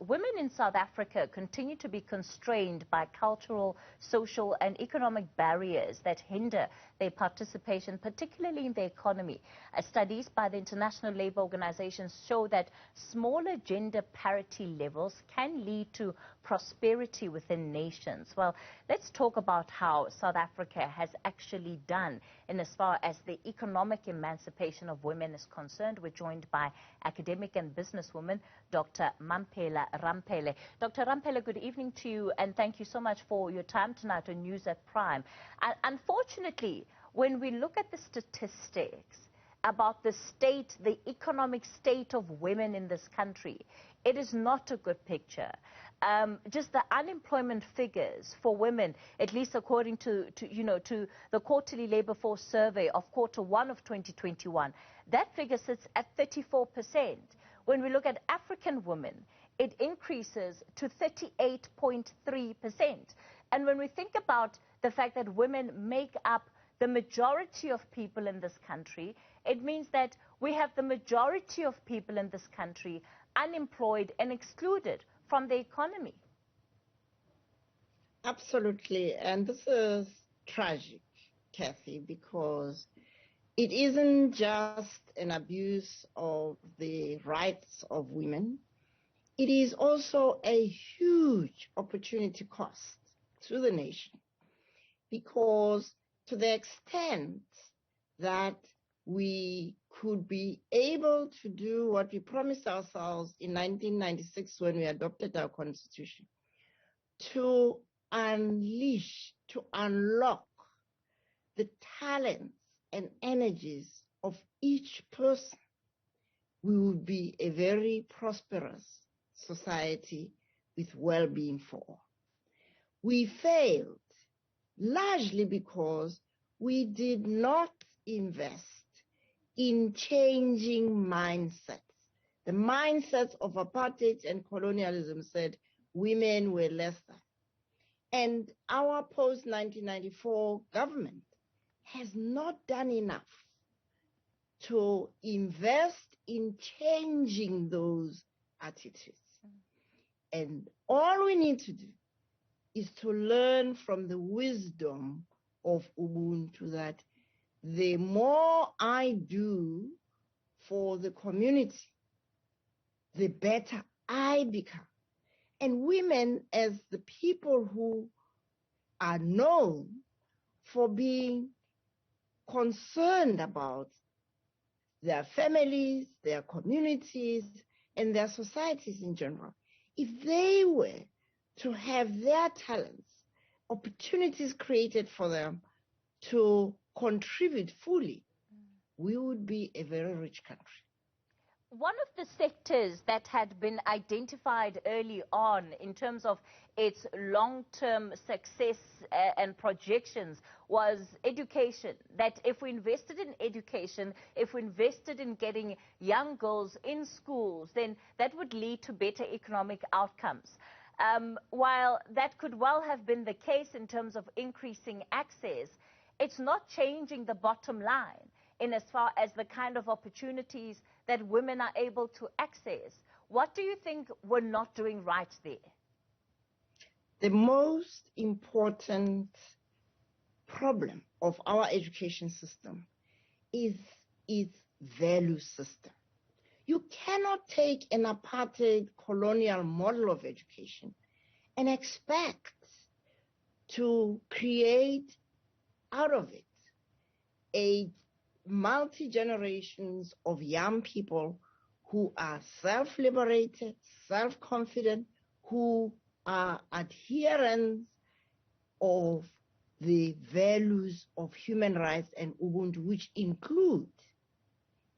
women in South Africa continue to be constrained by cultural, social and economic barriers that hinder their participation, particularly in the economy. Studies by the International Labour Organization show that smaller gender parity levels can lead to prosperity within nations. Well, let's talk about how South Africa has actually done in as far as the economic emancipation of women is concerned. We're joined by academic and businesswoman Dr. Mamphela Ramaphele. Dr. Ramaphele, good evening to you, and thank you so much for your time tonight on News at Prime. Unfortunately, when we look at the statistics about the state, the economic state of women in this country, it is not a good picture. Just the unemployment figures for women, at least according to the quarterly labor force survey of Q1 of 2021, that figure sits at 34%. When we look at African women, it increases to 38.3%. And when we think about the fact that women make up the majority of people in this country, it means that we have the majority of people in this country unemployed and excluded from the economy. Absolutely. And this is tragic, Cathy, because it isn't just an abuse of the rights of women. It is also a huge opportunity cost to the nation, because to the extent that we could be able to do what we promised ourselves in 1996 when we adopted our constitution, to unleash, to unlock the talents and energies of each person, we would be a very prosperous society with well-being for all. We failed largely because we did not invest in changing mindsets. The mindsets of apartheid and colonialism said women were less than. And our post-1994 government has not done enough to invest in changing those attitudes. And all we need to do is to learn from the wisdom of Ubuntu that the more I do for the community, the better I become. And women, as the people who are known for being concerned about their families, their communities, and their societies in general, if they were to have their talents, opportunities created for them to contribute fully, we would be a very rich country. One of the sectors that had been identified early on in terms of its long-term success and projections was education. That if we invested in education, if we invested in getting young girls in schools, then that would lead to better economic outcomes. While that could well have been the case in terms of increasing access, it's not changing the bottom line in as far as the kind of opportunities that women are able to access. What do you think we're not doing right there? The most important problem of our education system is its value system. You cannot take an apartheid colonial model of education and expect to create out of it a multi-generations of young people who are self-liberated, self-confident, who are adherents of the values of human rights and Ubuntu, which include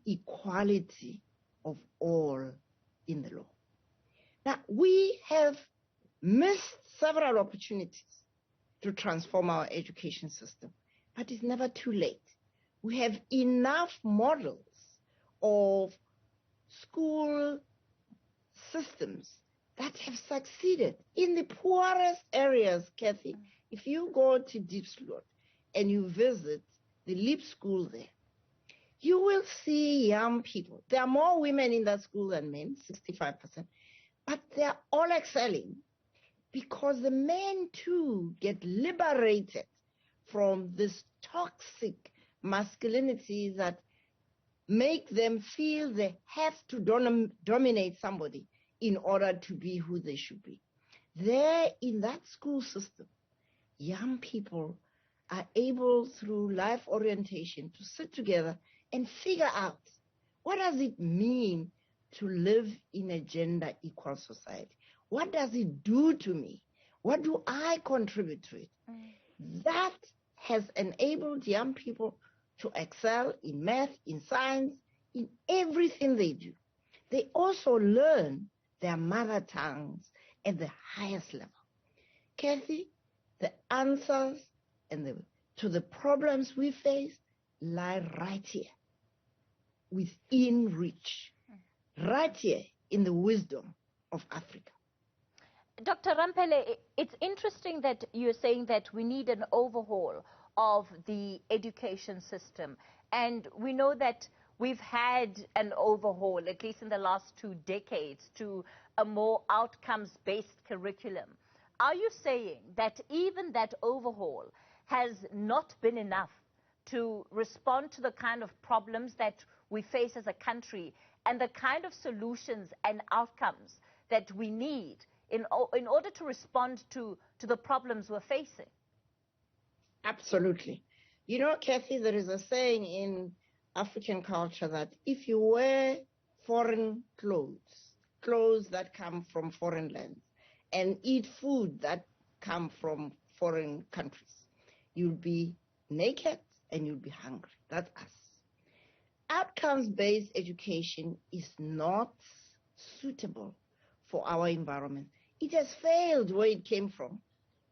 equality of all in the law. Now, we have missed several opportunities to transform our education system, but it's never too late. We have enough models of school systems that have succeeded in the poorest areas, Cathy. If you go to Diepsloot and you visit the Leap School there, you will see young people. There are more women in that school than men, 65%. but they're all excelling because the men too get liberated from this toxic masculinity that make them feel they have to dominate somebody in order to be who they should be. There in that school system, young people are able through life orientation to sit together and figure out what does it mean to live in a gender equal society? What does it do to me? What do I contribute to it? That has enabled young people to excel in math, in science, in everything they do. They also learn their mother tongues at the highest level. Cathy, the answers to the problems we face lie right here, within reach, right here in the wisdom of Africa. Dr. Ramaphele, it's interesting that you're saying that we need an overhaul of the education system. And we know that we've had an overhaul, at least in the last 2 decades, to a more outcomes-based curriculum. Are you saying that even that overhaul has not been enough to respond to the kind of problems that we face as a country and the kind of solutions and outcomes that we need in order to respond to the problems we're facing? Absolutely. You know, Cathy, there is a saying in African culture that if you wear foreign clothes that come from foreign lands, and eat food that come from foreign countries, you'll be naked and you'll be hungry. That's us. Outcomes-based education is not suitable for our environment. It has failed where it came from,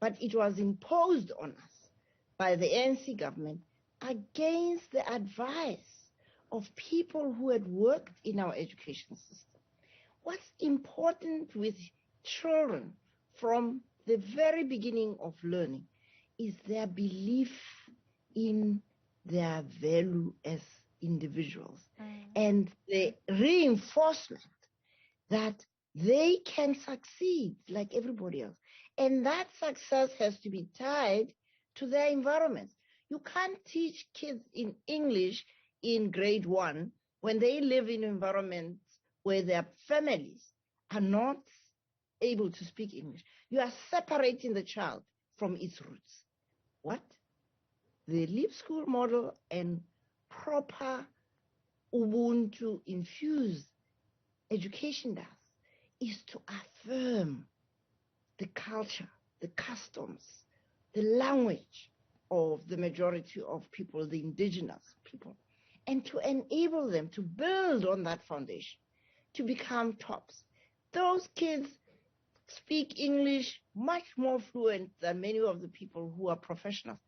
but it was imposed on us by the ANC government against the advice of people who had worked in our education system. What's important with children from the very beginning of learning is their belief in their value as individuals and the reinforcement that they can succeed like everybody else. And that success has to be tied to their environments. You can't teach kids in English in grade 1 when they live in environments where their families are not able to speak English. You are separating the child from its roots. What the Leap School model and proper Ubuntu infused education does is to affirm the culture, the customs, the language of the majority of people, the indigenous people, and to enable them to build on that foundation, to become tops. Those kids speak English much more fluent than many of the people who are professionals,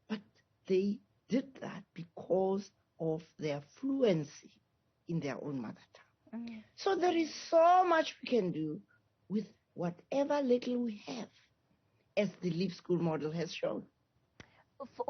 but they did that because of their fluency in their own mother tongue. So there is so much we can do with whatever little we have, as the Leap School model has shown.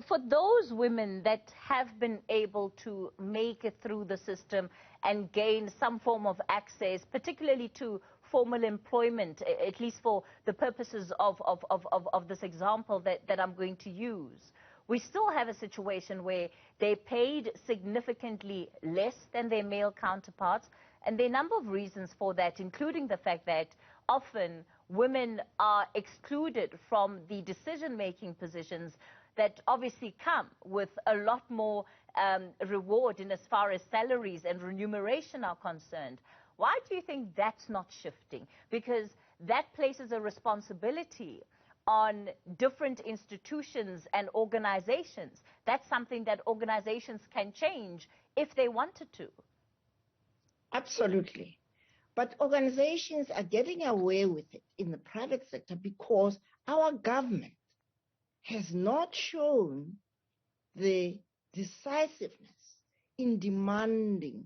For those women that have been able to make it through the system and gain some form of access, particularly to formal employment, at least for the purposes of this example that I'm going to use, we still have a situation where they're paid significantly less than their male counterparts. And there are a number of reasons for that, including the fact that often women are excluded from the decision-making positions that obviously come with a lot more reward in as far as salaries and remuneration are concerned. Why do you think that's not shifting? Because that places a responsibility on different institutions and organizations. That's something that organizations can change if they wanted to. Absolutely. But organizations are getting away with it in the private sector because our government has not shown the decisiveness in demanding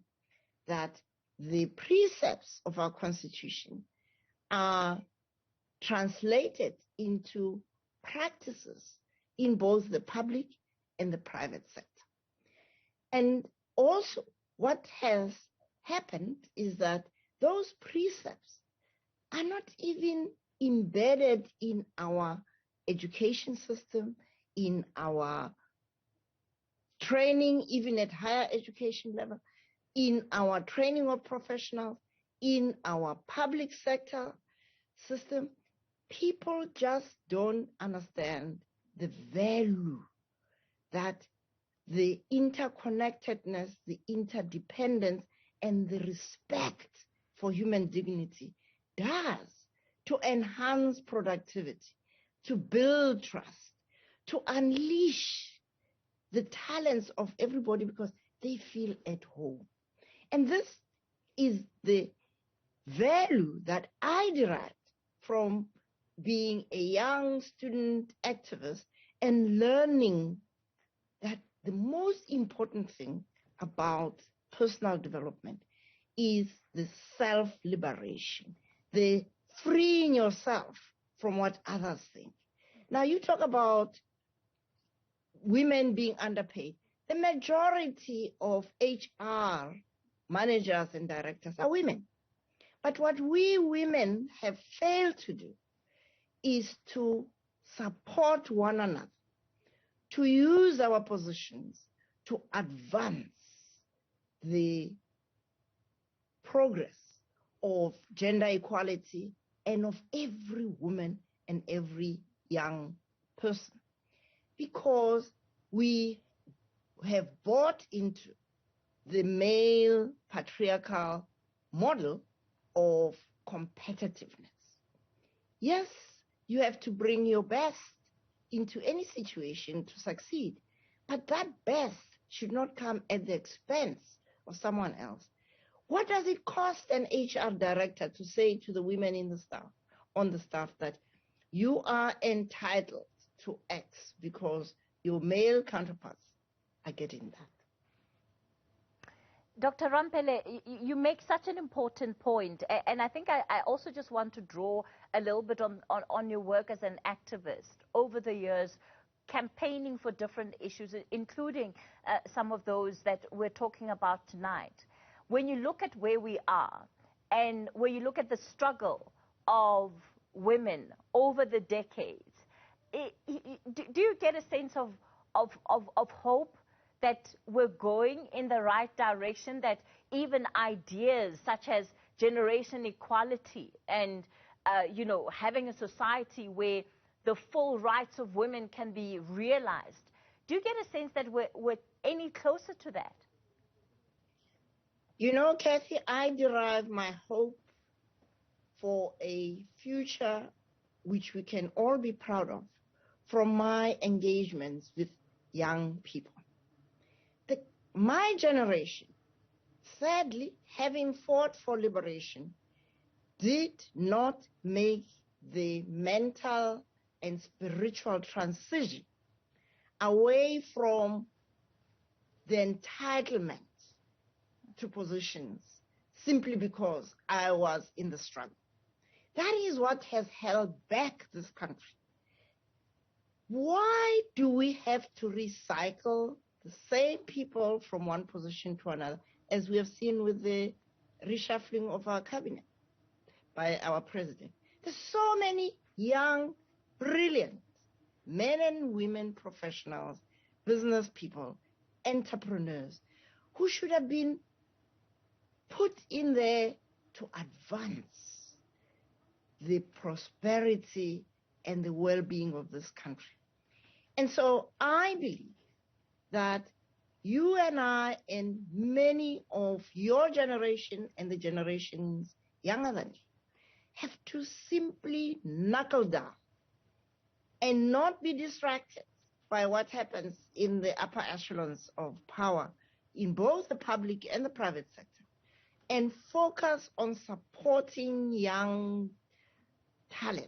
that the precepts of our Constitution are translated into practices in both the public and the private sector. And also what has happened is that those precepts are not even embedded in our education system, in our training, even at higher education level, in our training of professionals, in our public sector system. People just don't understand the value that the interconnectedness, the interdependence, and the respect for human dignity does to enhance productivity, to build trust, to unleash the talents of everybody because they feel at home. And this is the value that I derived from being a young student activist and learning that the most important thing about personal development is the self-liberation, the freeing yourself from what others think. Now, you talk about women being underpaid. The majority of HR managers and directors are women. But what we women have failed to do is to support one another, to use our positions to advance the progress of gender equality and of every woman and every young person. Because we have bought into the male patriarchal model of competitiveness. Yes, you have to bring your best into any situation to succeed, but that best should not come at the expense of someone else. What does it cost an HR director to say to the women in the staff, on the staff, that you are entitled to X because your male counterparts are getting that? Dr. Ramaphele, you make such an important point, and I think I also just want to draw a little bit on your work as an activist over the years, campaigning for different issues, including some of those that we're talking about tonight. When you look at where we are, and when you look at the struggle of women over the decades, do you get a sense of hope that we're going in the right direction, that even ideas such as generation equality and, having a society where the full rights of women can be realized? Do you get a sense that we're any closer to that? You know, Cathy, I derive my hope for a future which we can all be proud of from my engagements with young people. My generation, sadly, having fought for liberation, did not make the mental and spiritual transition away from the entitlement to positions simply because I was in the struggle. That is what has held back this country. Why do we have to recycle the same people from one position to another, as we have seen with the reshuffling of our cabinet by our president? There's so many young, brilliant men and women professionals, business people, entrepreneurs, who should have been put in there to advance the prosperity and the well-being of this country. And so I believe that you and I and many of your generation and the generations younger than you have to simply knuckle down and not be distracted by what happens in the upper echelons of power in both the public and the private sector, and focus on supporting young talent,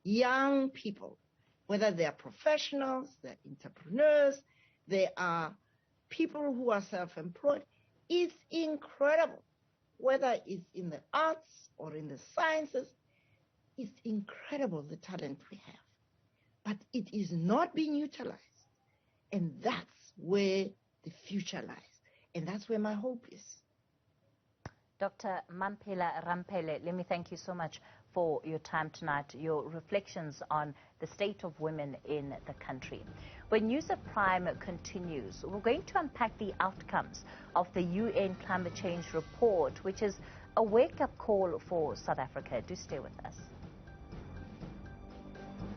young people, whether they are professionals, they're entrepreneurs, they are people who are self-employed. It's incredible, whether it's in the arts or in the sciences. It's incredible the talent we have, but it is not being utilized. And that's where the future lies. And that's where my hope is. Dr. Mamphela Ramaphele, let me thank you so much for for your time tonight, your reflections on the state of women in the country. When News at Prime continues, we're going to unpack the outcomes of the UN Climate Change Report, which is a wake-up call for South Africa. Do stay with us.